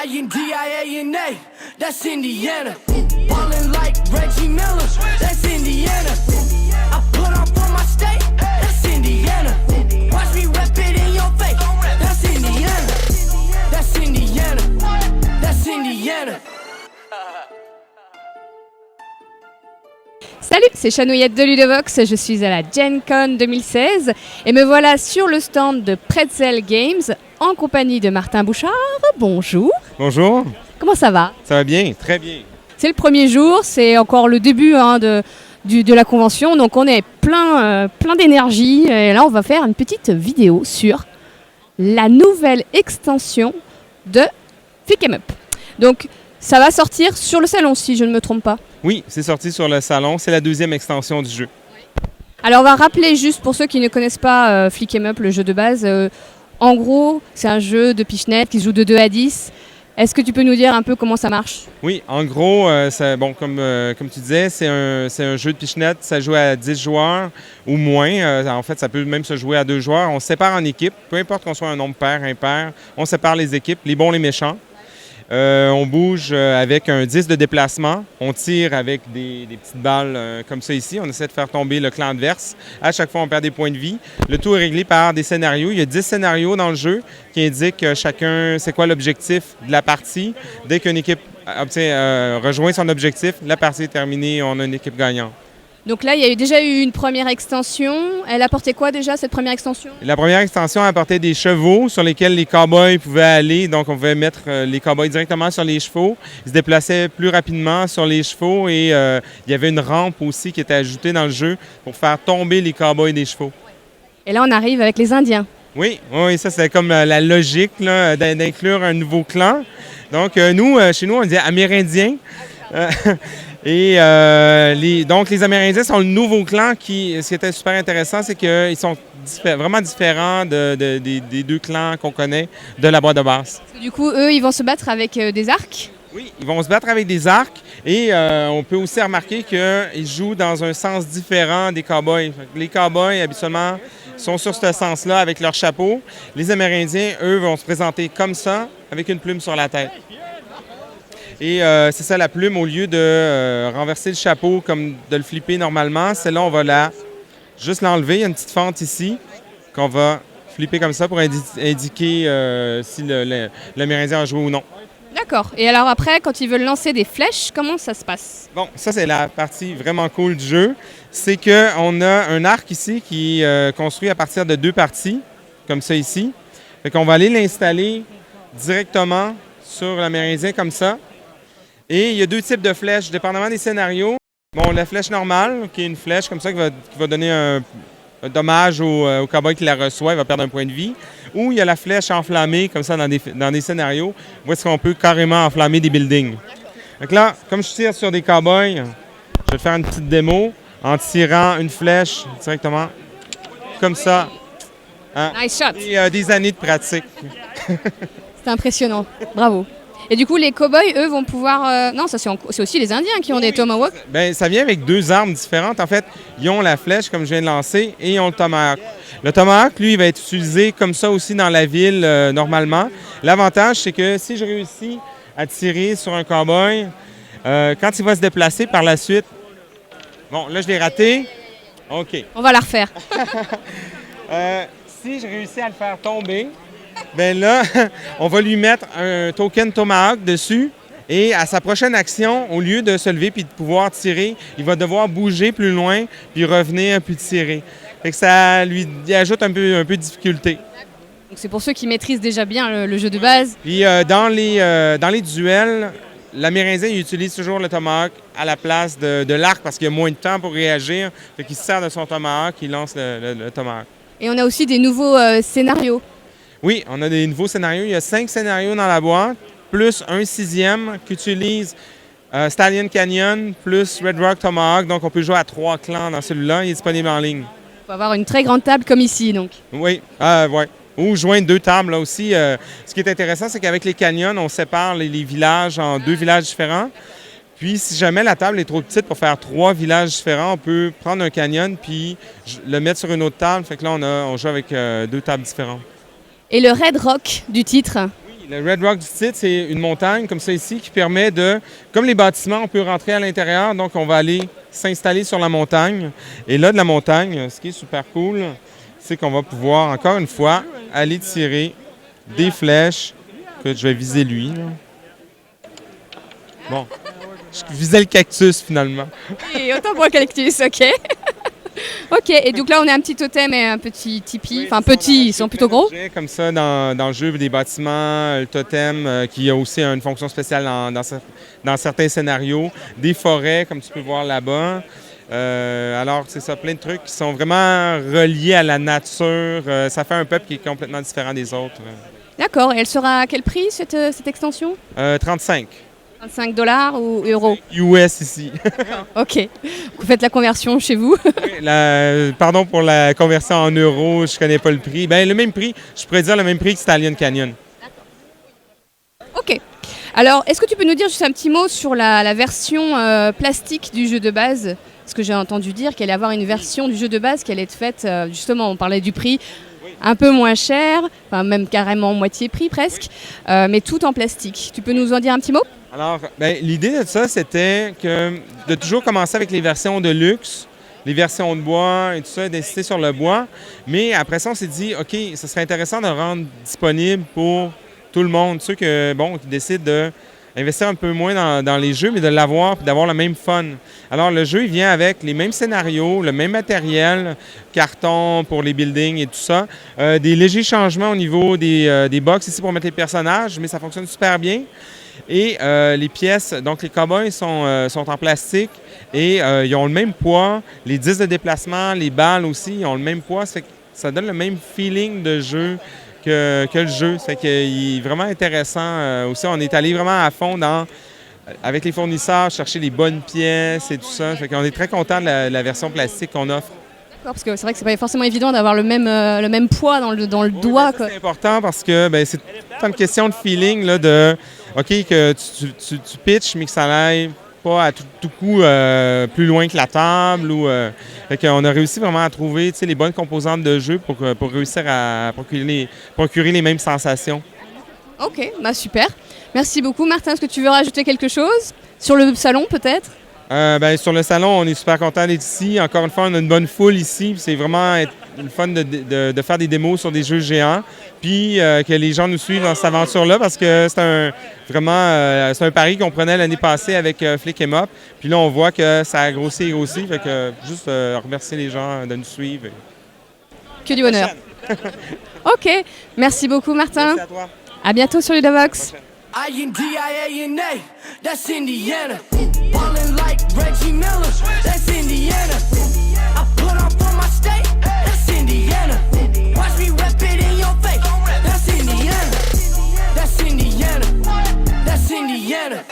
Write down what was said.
I-N-D-I-A-N-A, that's Indiana. Ballin' like Reggie Miller, that's Indiana. I put on for my state, that's Indiana. Watch me rep it in your face, that's Indiana. That's Indiana, that's Indiana. Salut, c'est Chanouillette de Ludovox, je suis à la Gen Con 2016 et me voilà sur le stand de Pretzel Games en compagnie de Martin Bouchard. Bonjour. Bonjour. Comment ça va? Ça va bien, très bien. C'est le premier jour, c'est encore le début de la convention, donc on est plein d'énergie et là on va faire une petite vidéo sur la nouvelle extension de Flick 'em Up. Donc ça va sortir sur le salon si je ne me trompe pas. Oui, c'est sorti sur le salon, c'est la deuxième extension du jeu. Alors on va rappeler juste pour ceux qui ne connaissent pas Flick 'em Up, le jeu de base. En gros, c'est un jeu de pichenette qui se joue de 2 à 10. Est-ce que tu peux nous dire un peu comment ça marche? Oui, en gros, comme tu disais, c'est un jeu de pichenette, ça joue à 10 joueurs ou moins. En fait, ça peut même se jouer à 2 joueurs. On se sépare en équipes, peu importe qu'on soit un nombre pair, impair, on sépare les équipes, les bons, les méchants. On bouge avec un 10 de déplacement. On tire avec des petites balles comme ça ici. On essaie de faire tomber le clan adverse. À chaque fois, on perd des points de vie. Le tout est réglé par des scénarios. Il y a 10 scénarios dans le jeu qui indiquent chacun c'est quoi l'objectif de la partie. Dès qu'une équipe rejoint son objectif, la partie est terminée, on a une équipe gagnante. Donc là, il y a déjà eu une première extension. Elle apportait quoi déjà, cette première extension? La première extension apportait des chevaux sur lesquels les cow-boys pouvaient aller. Donc, on pouvait mettre les cow-boys directement sur les chevaux. Ils se déplaçaient plus rapidement sur les chevaux et il y avait une rampe aussi qui était ajoutée dans le jeu pour faire tomber les cow-boys des chevaux. Et là, on arrive avec les Indiens. Oui, ça c'est comme la logique là, d'inclure un nouveau clan. Donc, nous, chez nous, on dit Amérindiens. Et donc, les Amérindiens sont le nouveau clan qui, ce qui était super intéressant, c'est qu'ils sont vraiment différents des 2 clans qu'on connaît de la boîte de base. Du coup, eux, ils vont se battre avec des arcs? Oui, ils vont se battre avec des arcs et on peut aussi remarquer qu'ils jouent dans un sens différent des cow-boys. Les cow-boys, habituellement, sont sur ce sens-là avec leur chapeau. Les Amérindiens, eux, vont se présenter comme ça, avec une plume sur la tête. Et c'est ça, la plume, au lieu de renverser le chapeau comme de le flipper normalement, celle-là, on va juste l'enlever. Il y a une petite fente ici qu'on va flipper comme ça pour indiquer si l'Amérindien a joué ou non. D'accord. Et alors après, quand ils veulent lancer des flèches, comment ça se passe? Bon, ça, c'est la partie vraiment cool du jeu. C'est qu'on a un arc ici qui est construit à partir de 2 parties, comme ça ici. Fait qu'on va aller l'installer directement sur l'Amérindien comme ça. Et il y a 2 types de flèches, dépendamment des scénarios. Bon, la flèche normale, qui est une flèche comme ça qui va donner un dommage au cowboy qui la reçoit, il va perdre un point de vie. Ou il y a la flèche enflammée, comme ça, dans des scénarios, où est-ce qu'on peut carrément enflammer des buildings. Donc là, comme je tire sur des cowboys, je vais te faire une petite démo en tirant une flèche directement, comme ça. Hein? Nice shot! Et des années de pratique. C'est impressionnant. Bravo. Et du coup, les cow-boys, eux, vont pouvoir... Non, ça c'est aussi les Indiens qui ont des tomahawks. Bien, ça vient avec 2 armes différentes. En fait, ils ont la flèche, comme je viens de lancer, et ils ont le tomahawk. Le tomahawk, lui, il va être utilisé comme ça aussi dans la ville, normalement. L'avantage, c'est que si je réussis à tirer sur un cow-boy, quand il va se déplacer par la suite... Bon, là, je l'ai raté. OK. On va la refaire. Si je réussis à le faire tomber... Bien là, on va lui mettre un token Tomahawk dessus et à sa prochaine action, au lieu de se lever puis de pouvoir tirer, il va devoir bouger plus loin puis revenir puis tirer. Fait que ça lui ajoute un peu de difficulté. Donc c'est pour ceux qui maîtrisent déjà bien le jeu de base. Puis dans les duels, l'Amérindien il utilise toujours le Tomahawk à la place de l'arc parce qu'il y a moins de temps pour réagir. Fait qu'il se sert de son Tomahawk, il lance le Tomahawk. Et on a aussi des nouveaux scénarios. Oui, on a des nouveaux scénarios. Il y a 5 scénarios dans la boîte, plus un 6e qui utilise Stallion Canyon, plus Red Rock Tomahawk. Donc, on peut jouer à 3 clans dans celui-là. Il est disponible en ligne. Il faut avoir une très grande table comme ici, donc. Oui, ouais. Ou joindre 2 tables, là aussi. Ce qui est intéressant, c'est qu'avec les canyons, on sépare les villages en 2 villages différents. Puis, si jamais la table est trop petite pour faire 3 villages différents, on peut prendre un canyon puis le mettre sur une autre table. Fait que là, on joue avec 2 tables différentes. Et le Red Rock du titre? Oui, Le Red Rock du titre, c'est une montagne comme ça ici qui permet de, comme les bâtiments, on peut rentrer à l'intérieur, donc on va aller s'installer sur la montagne. Et là, de la montagne, ce qui est super cool, c'est qu'on va pouvoir, encore une fois, aller tirer des flèches, que je vais viser lui. Là. Bon, je visais le cactus finalement. Et autant pour le cactus, ok. Ok, et donc là on a un petit totem et un petit tipi, enfin petits, ils sont plutôt gros. Comme ça dans le jeu des bâtiments, le totem qui a aussi une fonction spéciale dans certains scénarios, des forêts comme tu peux voir là-bas. Alors c'est ça, plein de trucs qui sont vraiment reliés à la nature. Ça fait un peuple qui est complètement différent des autres. D'accord, et elle sera à quel prix cette extension? 35. $25 ou euros? US ici. Ok, vous faites la conversion chez vous. Pardon pour la conversion en euros, je connais pas le prix. Ben le même prix, je pourrais dire le même prix que Stallion Canyon. Ok. Alors, est-ce que tu peux nous dire juste un petit mot sur la version plastique du jeu de base? Parce que j'ai entendu dire qu'il allait y avoir une version du jeu de base qui allait être faite, justement, on parlait du prix, un peu moins cher, enfin même carrément moitié prix presque, mais tout en plastique. Tu peux nous en dire un petit mot? Alors, l'idée de ça, c'était de toujours commencer avec les versions de luxe, les versions de bois et tout ça, d'insister sur le bois. Mais après ça, on s'est dit, OK, ce serait intéressant de rendre disponible pour tout le monde, ceux qui décident d'investir un peu moins dans les jeux, mais de l'avoir et d'avoir le même fun. Alors, le jeu, il vient avec les mêmes scénarios, le même matériel, carton pour les buildings et tout ça, des légers changements au niveau des box ici pour mettre les personnages, mais ça fonctionne super bien. Et les pièces, donc les cow-boys sont en plastique et ils ont le même poids. Les disques de déplacement, les balles aussi, ils ont le même poids. Ça donne le même feeling de jeu que le jeu. C'est qu'il est vraiment intéressant. Aussi, on est allé vraiment à fond avec les fournisseurs, chercher les bonnes pièces et tout ça. Fait qu'on est très content de la version plastique qu'on offre. D'accord, parce que c'est vrai que c'est pas forcément évident d'avoir le même poids dans le doigt. Ça, c'est important parce que c'est une question de feeling là, de OK, que tu pitches, mais que ça n'aille pas à tout coup plus loin que la table. Fait qu'on a réussi vraiment à trouver les bonnes composantes de jeu pour réussir à procurer les mêmes sensations. Ok, super. Merci beaucoup. Martin, est-ce que tu veux rajouter quelque chose? Sur le salon peut-être? Sur le salon, on est super content d'être ici. Encore une fois, on a une bonne foule ici. C'est vraiment le fun de faire des démos sur des jeux géants. Puis que les gens nous suivent dans cette aventure-là parce que c'est un pari qu'on prenait l'année passée avec Flick 'em Up. Puis là, on voit que ça a grossi et grossi. Fait que juste remercier les gens de nous suivre. Que du bonheur. Ok, merci beaucoup Martin. Merci à toi. À bientôt sur Ludovox. INDIANA, that's Indiana. Ballin' like Reggie Miller, that's Indiana. I put on for my state, that's Indiana. Watch me rep it in your face, that's Indiana. That's Indiana, that's Indiana.